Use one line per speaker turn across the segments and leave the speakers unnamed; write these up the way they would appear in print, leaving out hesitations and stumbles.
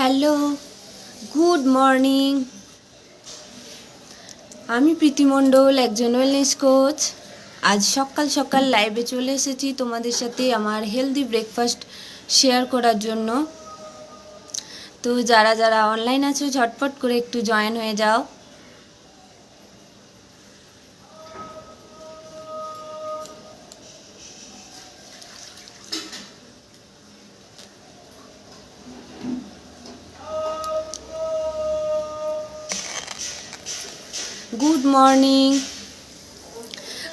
Hello, good morning. আমি প্রীতি মণ্ডল, একজন wellness coach. আজ সকাল সকাল লাইভে চলে এসেছি তোমাদের সাথে আমার হেলদি ব্রেকফাস্ট শেয়ার করার জন্য। তো যারা যারা অনলাইন আছো ঝটপট করে একটু জয়েন হয়ে যাও। Good morning,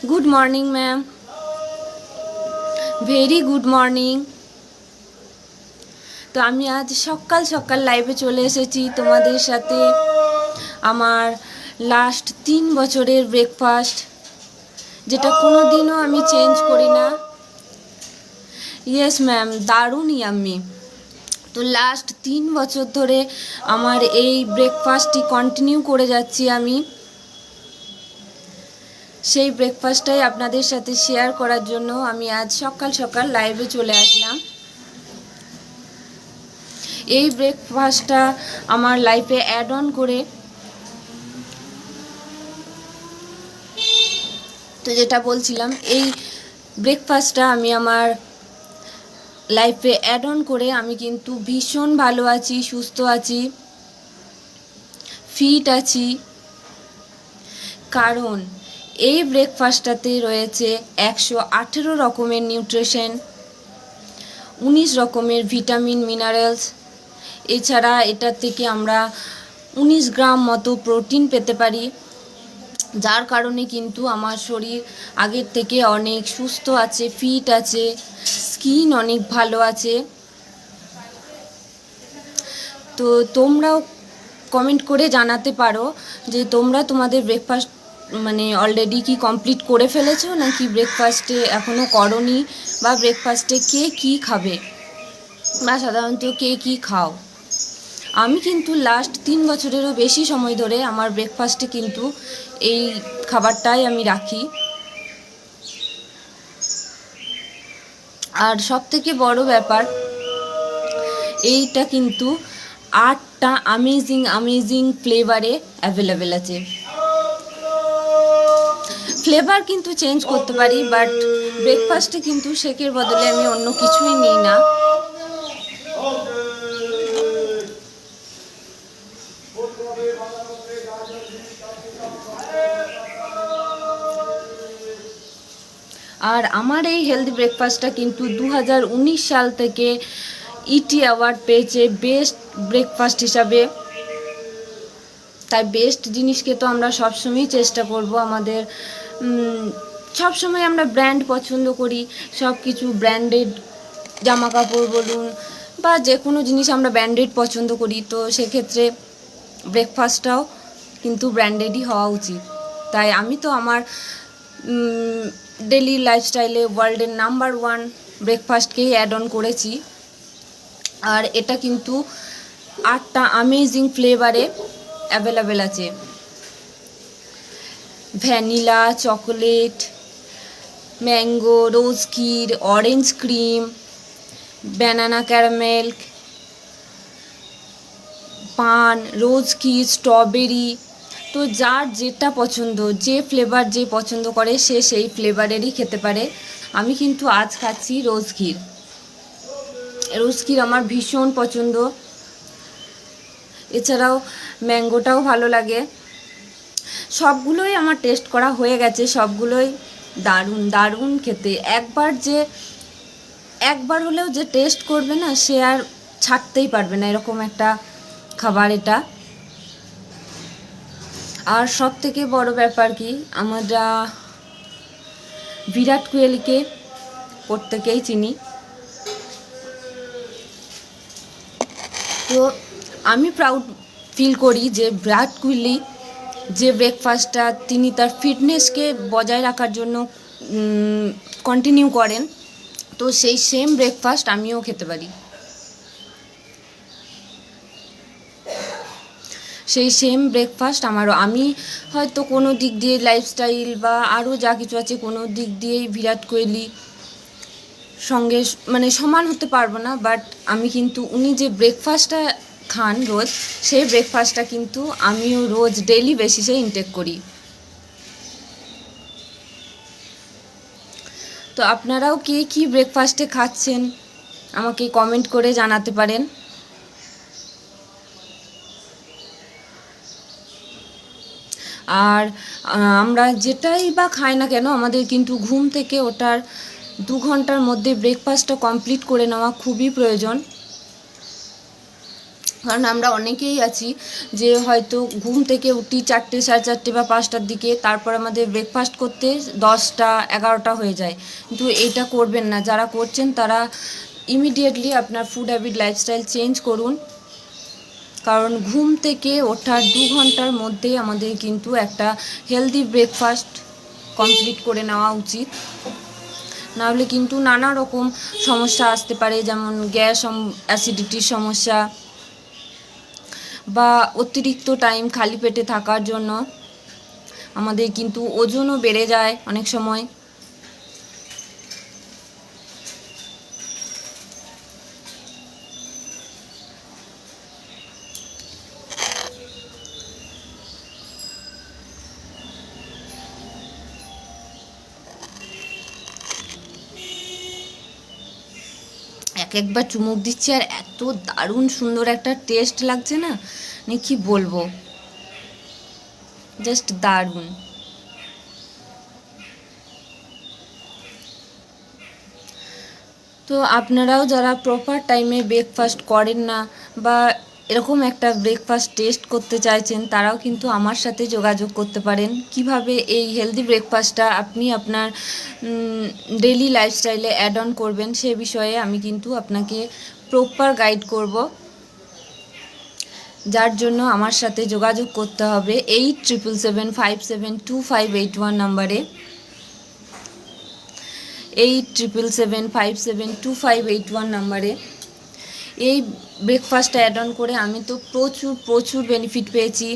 good morning ma'am, very good morning. তো আমি আজ সকাল সকাল লাইভে চলে এসেছি তোমাদের সাথে আমার লাস্ট 3 বছরের ব্রেকফাস্ট, যেটা কোনো দিনও আমি চেঞ্জ করি না। ইয়েস ম্যাম, দারুণ ইয়াম্মি। তো লাস্ট 3 বছর ধরে আমার এই ব্রেকফাস্টটি কন্টিনিউ করে যাচ্ছি আমি। সেই ব্রেকফাস্টটাই আপনাদের সাথে শেয়ার করার জন্য আমি আজ সকাল সকাল লাইভে চলে আসলাম। এই ব্রেকফাস্টটা আমার লাইফে অ্যাড অন করে, তো যেটা বলছিলাম, এই ব্রেকফাস্টটা আমি আমার লাইফে অ্যাড অন করে আমি কিন্তু ভীষণ ভালো আছি, সুস্থ আছি, ফিট আছি। কারণ এই ব্রেকফাস্টটাতে রয়েছে 118 রকমের নিউট্রিশন, 19 রকমের ভিটামিন মিনারেলস। এছাড়া এটার থেকে আমরা 19 গ্রাম মতো প্রোটিন পেতে পারি, যার কারণে কিন্তু আমার শরীর আগের থেকে অনেক সুস্থ আছে, ফিট আছে, স্কিন অনেক ভালো আছে। তো তোমরাও কমেন্ট করে জানাতে পারো যে তোমরা তোমাদের ব্রেকফাস্ট অলরেডি কি কমপ্লিট করে ফেলেছো, নাকি ব্রেকফাস্টে এখনও করোনি, বা ব্রেকফাস্টে কে কী খাবে, বা সাধারণত কে কী খাও। আমি কিন্তু লাস্ট 3 বছরেরও বেশি সময় ধরে আমার ব্রেকফাস্টে কিন্তু এই খাবারটাই আমি রাখি। আর সবথেকে বড় ব্যাপার, এইটা কিন্তু 8টা আমেজিং ফ্লেভারে অ্যাভেলেবেল আছে। ফ্লেভার কিন্তু চেঞ্জ করতে পারি, বাট ব্রেকফাস্টে কিন্তু শেকের বদলে আমি অন্য কিছুই নিই না। আর আমার এই হেলদি ব্রেকফাস্টটা কিন্তু 2019 সাল থেকে ইটি অ্যাওয়ার্ড পেয়েছে বেস্ট ব্রেকফাস্ট হিসাবে। তাই বেস্ট জিনিসকে তো আমরা সবসময়ই চেষ্টা করব। আমাদের সবসময় আমরা ব্র্যান্ড পছন্দ করি, সব কিছু ব্র্যান্ডেড জামা কাপড় বলুন বা যে কোনো জিনিস আমরা ব্র্যান্ডেড পছন্দ করি। তো সেক্ষেত্রে ব্রেকফাস্টটাও কিন্তু ব্র্যান্ডেডই হওয়া উচিত। তাই আমি তো আমার ডেলি লাইফস্টাইলে ওয়ার্ল্ডের নাম্বার 1 ব্রেকফাস্টকেই অ্যাড অন করেছি। আর এটা কিন্তু 8টা আমেজিং ফ্লেভারে অ্যাভেলেবেল আছে। ভ্যানিলা, চকোলেট, ম্যাঙ্গো, রোজ ক্ষীর, অরেঞ্জ ক্রিম, ব্যানানা ক্যারামেল, পান, রোজ ক্ষীর, স্ট্রবেরি। তো যার যেটা পছন্দ, যে ফ্লেভার যে পছন্দ করে সে সেই ফ্লেভারেরই খেতে পারে। আমি কিন্তু আজ খাচ্ছি রোজ ক্ষীর। রোজ ক্ষীর আমার ভীষণ পছন্দ। এছাড়াও ম্যাঙ্গোটাও ভালো লাগে। সবগুলোই আমার টেস্ট করা হয়ে গেছে, সবগুলোই দারুণ দারুণ খেতে। একবার হলেও যে টেস্ট করবে না, সে আর ছাড়তেই পারবে না, এরকম একটা খাবার এটা। আর সব থেকে বড় ব্যাপার কি, আমরা বিরাট কোহলিকে প্রত্যেকেই চিনি। তো আমি প্রাউড ফিল করি যে বিরাট কোহলি যে ব্রেকফাস্টটা তিনি তার ফিটনেসকে বজায় রাখার জন্য কন্টিনিউ করেন, তো সেই সেম ব্রেকফাস্ট আমিও খেতে পারি। সেই সেম ব্রেকফাস্ট আমারও, আমি হয়তো কোনো দিক দিয়ে লাইফস্টাইল বা আরও যা কিছু আছে কোনো দিক দিয়েই বিরাট কোহলি সঙ্গে সমান হতে পারবো না, বাট আমি কিন্তু উনি যে ব্রেকফাস্টটা খান রোজ, সেই ব্রেকফাস্টটা কিন্তু আমিও রোজ ডেইলি বেসিসে ইনটেক করি। তো আপনারাও কে কী ব্রেকফাস্টে খাচ্ছেন আমাকে কমেন্ট করে জানাতে পারেন। আর আমরা যেটাই বা খাই না কেন, আমাদের কিন্তু ঘুম থেকে ওঠার 2 ঘন্টার মধ্যে ব্রেকফাস্টটা কমপ্লিট করে নেওয়া খুবই প্রয়োজন। কারণ আমরা অনেকেই আছি যে হয়তো ঘুম থেকে উঠি 4টে, 4:30 বা 5টার দিকে, তারপর আমাদের ব্রেকফাস্ট করতে 10টা, 11টা হয়ে যায়। কিন্তু এটা করবেন না। যারা করছেন তারা ইমিডিয়েটলি আপনার ফুড হ্যাবিট, লাইফস্টাইল চেঞ্জ করুন। কারণ ঘুম থেকে ওঠার 2 ঘন্টার মধ্যে আমাদের কিন্তু একটা হেলদি ব্রেকফাস্ট কমপ্লিট করে নেওয়া উচিত। নাহলে কিন্তু নানা রকম সমস্যা আসতে পারে, যেমন গ্যাস, অ্যাসিডিটির সমস্যা, বা অতিরিক্ত টাইম খালি পেটে থাকার জন্য আমাদের কিন্তু ওজনও বেড়ে যায় অনেক সময়। একবার চুমুক দিচ্ছি আর এত দারুণ সুন্দর একটা টেস্ট লাগছে না, মানে কি বলবো, জাস্ট দারুণ। তো আপনারাও যারা প্রপার টাইমে ব্রেকফাস্ট করেন না বা এরকম একটা ব্রেকফাস্ট টেস্ট করতে চাইছেন, তারাও কিন্তু আমার সাথে যোগাযোগ করতে পারেন। কিভাবে এই হেলদি ব্রেকফাস্টটা আপনি আপনার ডেইলি লাইফস্টাইলে অ্যাড অন করবেন সে বিষয়ে আমি কিন্তু আপনাকে প্রপার গাইড করব। যার জন্য আমার সাথে যোগাযোগ করতে হবে 8777572581 নাম্বারে, 8777572581 নাম্বারে। এই ব্রেকফাস্টটা অ্যাড অন করে আমি তো প্রচুর বেনিফিট পেয়েছি।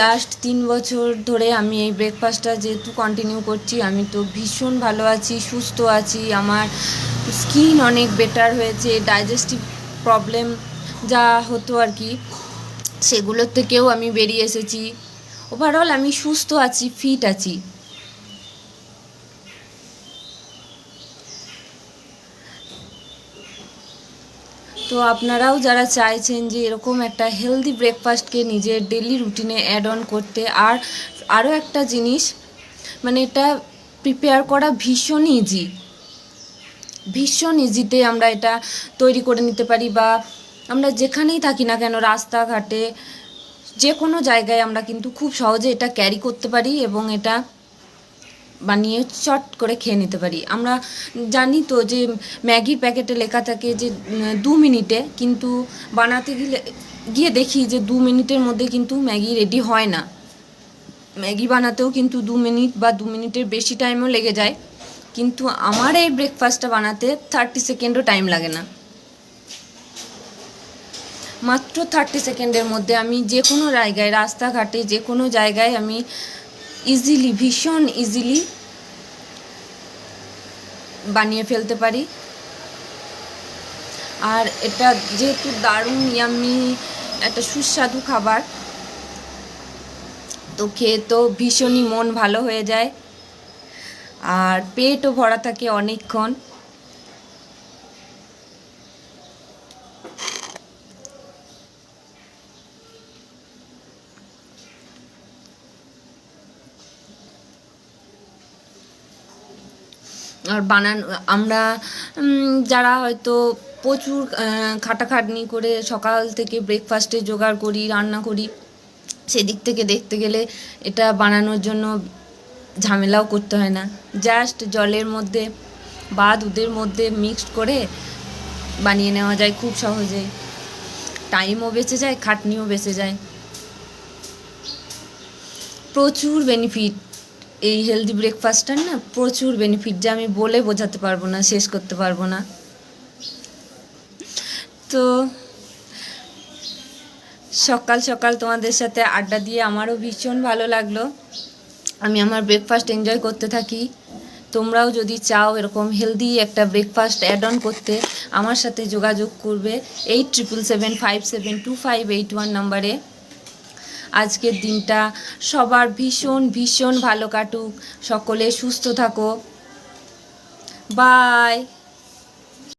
লাস্ট 3 বছর ধরে আমি এই ব্রেকফাস্টটা যেহেতু কন্টিনিউ করছি, আমি তো ভীষণ ভালো আছি, সুস্থ আছি। আমার স্কিন অনেক বেটার হয়েছে, ডাইজেস্টিভ প্রবলেম যা হতো আর কি, সেগুলোর থেকেও আমি বেরিয়ে এসেছি। ওভারঅল আমি সুস্থ আছি, ফিট আছি। তো আপনারাও যারা চাইছেন যে এরকম একটা হেলদি ব্রেকফাস্টকে নিজের ডেলি রুটিনে অ্যাড অন করতে, আর আরও একটা জিনিস, মানে এটা প্রিপেয়ার করা ভীষণ ইজিতে আমরা এটা তৈরি করে নিতে পারি। বা আমরা যেখানেই থাকি না কেন, রাস্তাঘাটে যে কোনো জায়গায় আমরা কিন্তু খুব সহজে এটা ক্যারি করতে পারি এবং এটা বানিয়ে চট করে খেয়ে নিতে পারি। আমরা জানি তো যে ম্যাগির প্যাকেটে লেখা থাকে যে 2 মিনিটে, কিন্তু বানাতে গিয়ে দেখি যে 2 মিনিটের মধ্যে কিন্তু ম্যাগি রেডি হয় না। ম্যাগি বানাতেও কিন্তু 2 মিনিট বা 2 মিনিটের বেশি টাইমও লেগে যায়। কিন্তু আমার এই ব্রেকফাস্টটা বানাতে 30 সেকেন্ডও টাইম লাগে না। মাত্র 30 সেকেন্ডের মধ্যে আমি যে কোনো জায়গায়, রাস্তাঘাটে যে কোনো জায়গায় আমি ভীষণ ইজিলি বানিয়ে ফেলতে পারি। আর এটা যেহেতু দারুণ ইয়াম্মি একটা সুস্বাদু খাবার, তো খেয়ে তো ভীষণই মন ভালো হয়ে যায় আর পেটও ভরা থাকে অনেকক্ষণ। আর আমরা যারা হয়তো প্রচুর খাটাখাটনি করে সকাল থেকে ব্রেকফাস্টে জোগাড় করি, রান্না করি, সেদিক থেকে দেখতে গেলে এটা বানানোর জন্য ঝামেলাও করতে হয় না। জাস্ট জলের মধ্যে বা দুধের মধ্যে মিক্সড করে বানিয়ে নেওয়া যায় খুব সহজেই। টাইমও বেঁচে যায়, খাটনিও বেঁচে যায়। প্রচুর বেনিফিট এই হেলদি ব্রেকফাস্টটার, না প্রচুর বেনিফিট, যা আমি বলে বোঝাতে পারবো না, শেষ করতে পারবো না। তো সকাল সকাল তোমাদের সাথে আড্ডা দিয়ে আমারও ভীষণ ভালো লাগলো। আমি আমার ব্রেকফাস্ট এনজয় করতে থাকি। তো তোমরাও যদি চাও এরকম হেলদি একটা ব্রেকফাস্ট অ্যাড অন করতে, আমার সাথে যোগাযোগ করবে 8777572581 নম্বরে। আজকের দিনটা সবার ভীষণ ভীষণ ভালো কাটুক, সকলে সুস্থ থাকো, বাই।